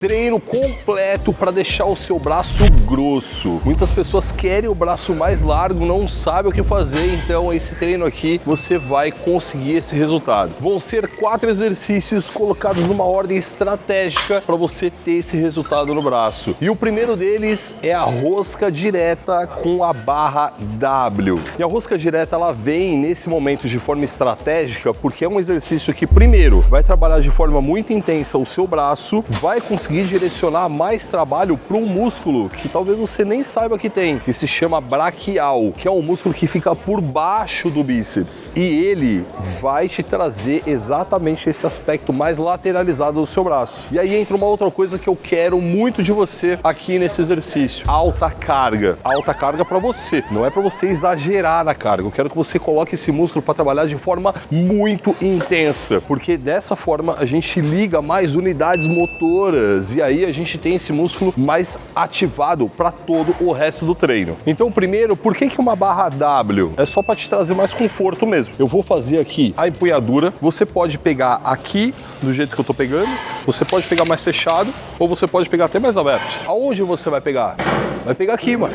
Treino completo para deixar o seu braço grosso. Muitas pessoas querem o braço mais largo, não sabem o que fazer, então esse treino aqui você vai conseguir esse resultado. Vão ser 4 exercícios colocados numa ordem estratégica para você ter esse resultado no braço. E o primeiro deles é a rosca direta com a barra W. E a rosca direta ela vem nesse momento de forma estratégica porque é um exercício que primeiro vai trabalhar de forma muito intensa o seu braço, vai conseguir direcionar mais trabalho para um músculo que talvez você nem saiba que tem, que se chama braquial, que é um músculo que fica por baixo do bíceps. E ele vai te trazer exatamente esse aspecto mais lateralizado do seu braço. E aí entra uma outra coisa que eu quero muito de você aqui nesse exercício: alta carga. Alta carga para você, não é para você exagerar na carga. Eu quero que você coloque esse músculo para trabalhar de forma muito intensa, porque dessa forma a gente liga mais unidades motoras e aí a gente tem esse músculo mais ativado para todo o resto do treino. Então, primeiro, por que uma barra W? É só para te trazer mais conforto mesmo. Eu vou fazer aqui a empunhadura. Você pode pegar aqui do jeito que eu tô pegando, você pode pegar mais fechado ou você pode pegar até mais aberto. Aonde você vai pegar? Vai pegar aqui, mano.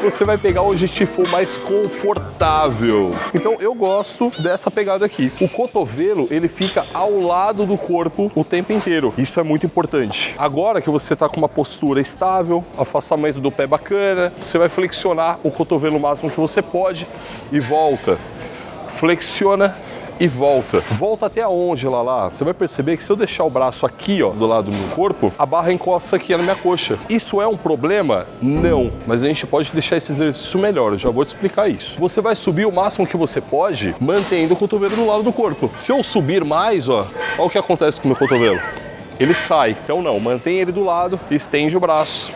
Você vai pegar onde te for mais confortável. Então eu gosto dessa pegada aqui. O cotovelo, ele fica ao lado do corpo o tempo inteiro. Isso é muito importante. Agora que você tá com uma postura estável, afastamento do pé bacana, você vai flexionar o cotovelo o máximo que você pode e volta. Flexiona e volta. Volta até aonde, Lala? Você vai perceber que se eu deixar o braço aqui, ó, do lado do meu corpo, a barra encosta aqui na minha coxa. Isso é um problema? Não. Mas a gente pode deixar esse exercício melhor. Eu já vou te explicar isso. Você vai subir o máximo que você pode, mantendo o cotovelo do lado do corpo. Se eu subir mais, ó, olha o que acontece com o meu cotovelo. Ele sai. Então não, mantém ele do lado, estende o braço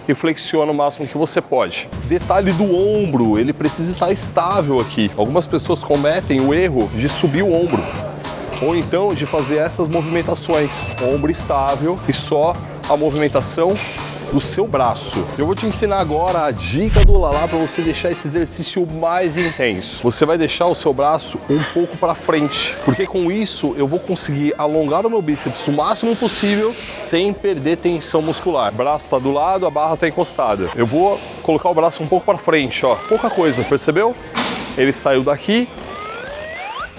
e flexiona o máximo que você pode. Detalhe do ombro, ele precisa estar estável aqui. Algumas pessoas cometem o erro de subir o ombro, ou então de fazer essas movimentações. Ombro estável e só a movimentação do seu braço. Eu vou te ensinar agora a dica do Lala para você deixar esse exercício mais intenso. Você vai deixar o seu braço um pouco para frente, porque com isso eu vou conseguir alongar o meu bíceps o máximo possível sem perder tensão muscular. O braço está do lado, a barra está encostada. Eu vou colocar o braço um pouco para frente, ó. Pouca coisa, percebeu? Ele saiu daqui.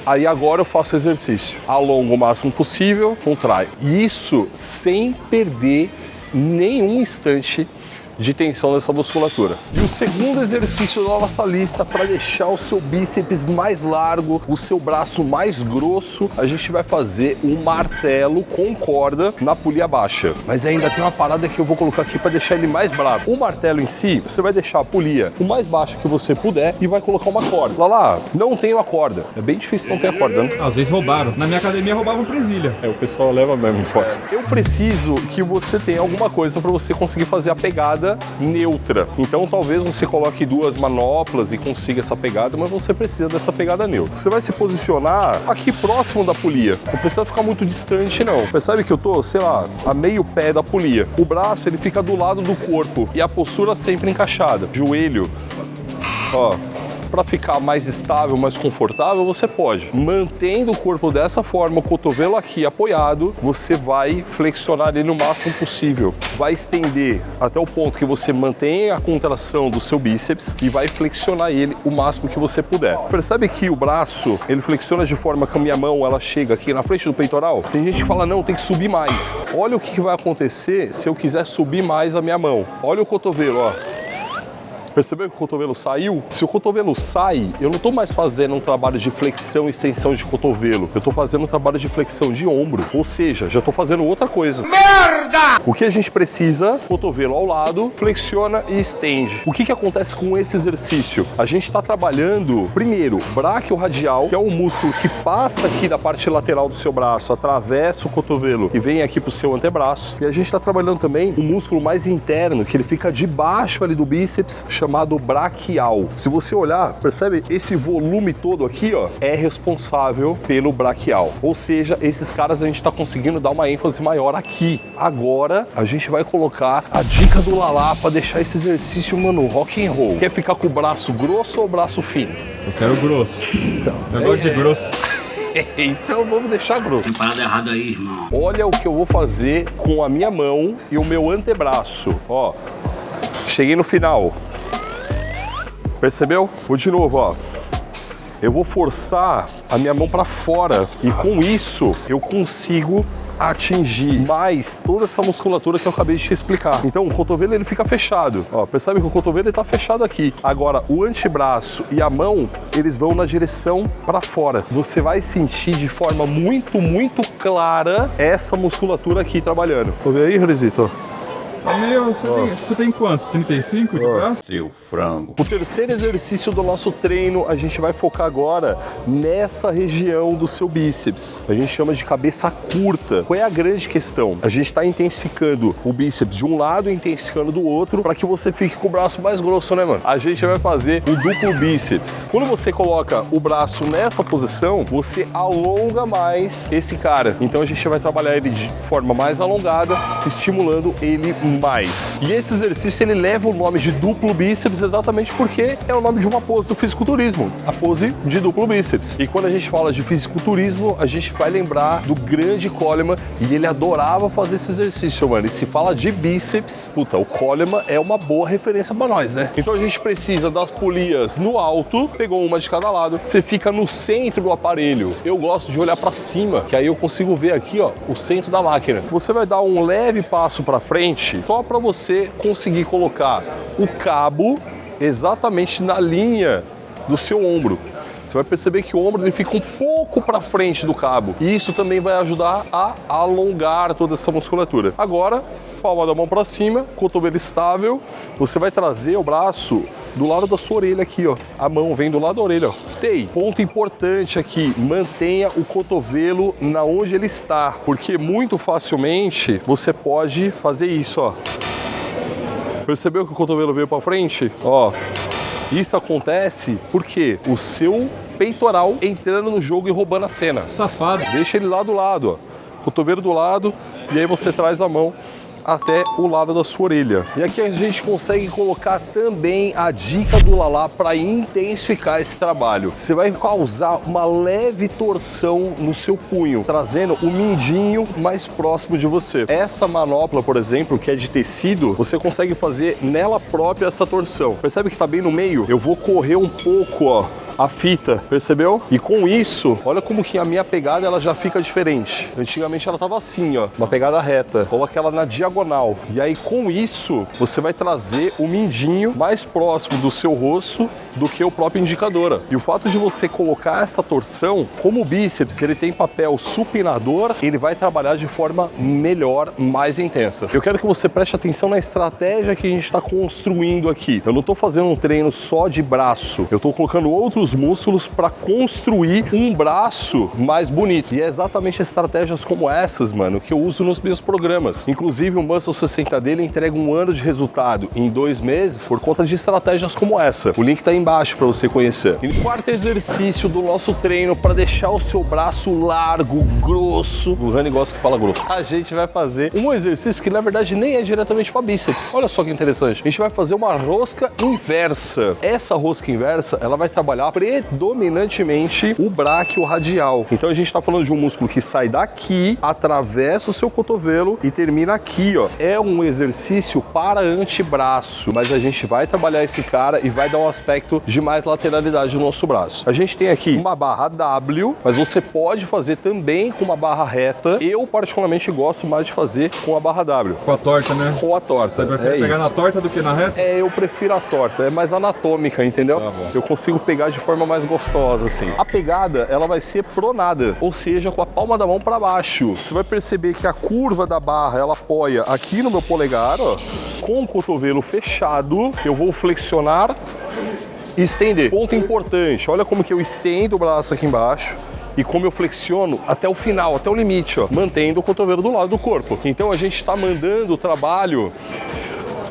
Aí agora eu faço exercício. Alongo o máximo possível, contraio. Isso sem perder nenhum instante de tensão nessa musculatura. E o segundo exercício da nossa lista para deixar o seu bíceps mais largo, o seu braço mais grosso, a gente vai fazer um martelo com corda na polia baixa. Mas ainda tem uma parada que eu vou colocar aqui para deixar ele mais bravo. O martelo em si, você vai deixar a polia o mais baixa que você puder e vai colocar uma corda. Lá, não tem uma corda. É bem difícil não ter a corda, né? Às vezes roubaram. Na minha academia roubavam presilha. O pessoal leva mesmo fora. Eu preciso que você tenha alguma coisa para você conseguir fazer a pegada neutra. Então talvez você coloque 2 manoplas e consiga essa pegada, mas você precisa dessa pegada neutra. Você vai se posicionar aqui próximo da polia. Não precisa ficar muito distante, não. Percebe que eu tô, sei lá, a meio pé da polia. O braço, ele fica do lado do corpo e a postura sempre encaixada. Joelho, ó. Para ficar mais estável, mais confortável, você pode. Mantendo o corpo dessa forma, o cotovelo aqui apoiado, você vai flexionar ele o máximo possível. Vai estender até o ponto que você mantém a contração do seu bíceps e vai flexionar ele o máximo que você puder. Percebe que o braço, ele flexiona de forma que a minha mão, ela chega aqui na frente do peitoral? Tem gente que fala, não, tem que subir mais. Olha o que vai acontecer se eu quiser subir mais a minha mão. Olha o cotovelo, ó. Percebeu que o cotovelo saiu? Se o cotovelo sai, eu não estou mais fazendo um trabalho de flexão e extensão de cotovelo. Eu estou fazendo um trabalho de flexão de ombro. Ou seja, já estou fazendo outra coisa. Merda! O que a gente precisa? Cotovelo ao lado, flexiona e estende. O que acontece com esse exercício? A gente está trabalhando, primeiro, bráquio radial, que é um músculo que passa aqui da parte lateral do seu braço, atravessa o cotovelo e vem aqui para o seu antebraço. E a gente está trabalhando também um músculo mais interno, que ele fica debaixo ali do bíceps, chamado braquial. Se você olhar, percebe esse volume todo aqui, ó, é responsável pelo braquial. Ou seja, esses caras a gente está conseguindo dar uma ênfase maior aqui. Agora a gente vai colocar a dica do Lala para deixar esse exercício, mano, rock and roll. Quer ficar com o braço grosso ou o braço fino? Eu quero grosso. Então, eu gosto de grosso. Então vamos deixar grosso. Tem parada errada aí, irmão. Olha o que eu vou fazer com a minha mão e o meu antebraço. Ó, cheguei no final. Percebeu? Vou de novo, ó. Eu vou forçar a minha mão para fora e com isso eu consigo atingir mais toda essa musculatura que eu acabei de te explicar. Então o cotovelo ele fica fechado. Ó, percebe que o cotovelo está fechado aqui. Agora o antebraço e a mão eles vão na direção para fora. Você vai sentir de forma muito clara essa musculatura aqui trabalhando. Tô vendo aí, Rezito? Meu, você tem quanto? 35 de braço? Seu frango. O terceiro exercício do nosso treino, a gente vai focar agora nessa região do seu bíceps. A gente chama de cabeça curta. Qual é a grande questão? A gente está intensificando o bíceps de um lado e intensificando do outro para que você fique com o braço mais grosso, né, mano? A gente vai fazer um duplo bíceps. Quando você coloca o braço nessa posição, você alonga mais esse cara. Então a gente vai trabalhar ele de forma mais alongada, estimulando ele mais. E esse exercício ele leva o nome de duplo bíceps exatamente porque é o nome de uma pose do fisiculturismo, a pose de duplo bíceps. E quando a gente fala de fisiculturismo, a gente vai lembrar do grande Coleman e ele adorava fazer esse exercício, mano. E se fala de bíceps, puta, o Coleman é uma boa referência pra nós, né? Então a gente precisa das polias no alto, pegou uma de cada lado, você fica no centro do aparelho. Eu gosto de olhar pra cima, que aí eu consigo ver aqui, ó, o centro da máquina. Você vai dar um leve passo pra frente, só para você conseguir colocar o cabo exatamente na linha do seu ombro. Você vai perceber que o ombro ele fica um pouco para frente do cabo. E isso também vai ajudar a alongar toda essa musculatura. Agora, palma da mão para cima, cotovelo estável. Você vai trazer o braço do lado da sua orelha aqui, ó. A mão vem do lado da orelha, ó. Tem ponto importante aqui, mantenha o cotovelo na onde ele está, porque muito facilmente você pode fazer isso, ó. Percebeu que o cotovelo veio para frente? Ó. Isso acontece porque o seu peitoral entrando no jogo e roubando a cena. Safado. Deixa ele lá do lado, ó. Cotovelo do lado, e aí você traz a mão até o lado da sua orelha. E aqui a gente consegue colocar também a dica do Lalá para intensificar esse trabalho. Você vai causar uma leve torção no seu punho, trazendo o mindinho mais próximo de você. Essa manopla, por exemplo, que é de tecido, você consegue fazer nela própria essa torção. Percebe que tá bem no meio? Eu vou correr um pouco, ó, a fita, percebeu? E com isso, olha como que a minha pegada ela já fica diferente. Antigamente ela tava assim, ó, uma pegada reta. Coloca ela na diagonal. E aí com isso, você vai trazer o mindinho mais próximo do seu rosto do que o próprio indicador. E o fato de você colocar essa torção, como o bíceps ele tem papel supinador, ele vai trabalhar de forma melhor, mais intensa. Eu quero que você preste atenção na estratégia que a gente está construindo aqui. Eu não estou fazendo um treino só de braço, eu estou colocando outros músculos para construir um braço mais bonito. E é exatamente estratégias como essas, mano, que eu uso nos meus programas. Inclusive o Muscle 60 dele entrega um ano de resultado em 2 meses por conta de estratégias como essa. O link tá embaixo para você conhecer. E o quarto exercício do nosso treino para deixar o seu braço largo, grosso. O Rani gosta que fala grosso. A gente vai fazer um exercício que na verdade nem é diretamente para bíceps. Olha só que interessante. A gente vai fazer uma rosca inversa. Essa rosca inversa, ela vai trabalhar predominantemente o bráquio radial. Então a gente está falando de um músculo que sai daqui, atravessa o seu cotovelo e termina aqui, ó. É um exercício para antebraço, mas a gente vai trabalhar esse cara e vai dar um aspecto de mais lateralidade no nosso braço. A gente tem aqui uma barra W, mas você pode fazer também com uma barra reta. Eu particularmente gosto mais de fazer com a barra W. Com a torta, né? Com a torta. Você prefere pegar na torta do que na reta? É, eu prefiro a torta. É mais anatômica, entendeu? Tá bom. Eu consigo pegar de forma mais gostosa, assim. A pegada, ela vai ser pronada, ou seja, com a palma da mão para baixo. Você vai perceber que a curva da barra, ela apoia aqui no meu polegar, ó, com o cotovelo fechado. Eu vou flexionar e estender. Ponto importante, olha como que eu estendo o braço aqui embaixo e como eu flexiono até o final, até o limite, ó, mantendo o cotovelo do lado do corpo. Então a gente está mandando o trabalho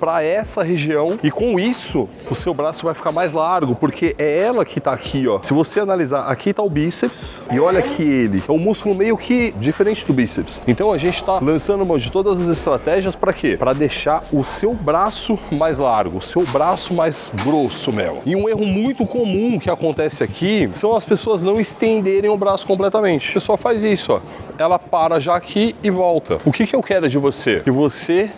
para essa região e com isso o seu braço vai ficar mais largo, porque é ela que tá aqui, ó. Se você analisar, aqui tá o bíceps e olha que ele é um músculo meio que diferente do bíceps. Então a gente tá lançando mão de todas as estratégias para quê? Para deixar o seu braço mais largo, o seu braço mais grosso mesmo. E um erro muito comum que acontece aqui são as pessoas não estenderem o braço completamente. A pessoa faz isso, ó. Ela para já aqui e volta. O que eu quero de você? Que você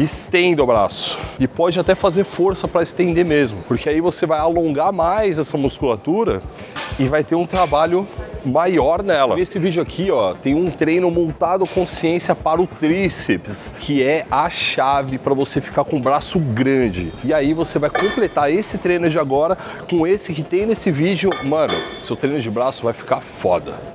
estenda o braço e pode até fazer força para estender mesmo, porque aí você vai alongar mais essa musculatura e vai ter um trabalho maior nela. Nesse vídeo aqui, ó, tem um treino montado consciência para o tríceps, que é a chave para você ficar com o braço grande. E aí você vai completar esse treino de agora com esse que tem nesse vídeo. Mano, seu treino de braço vai ficar foda.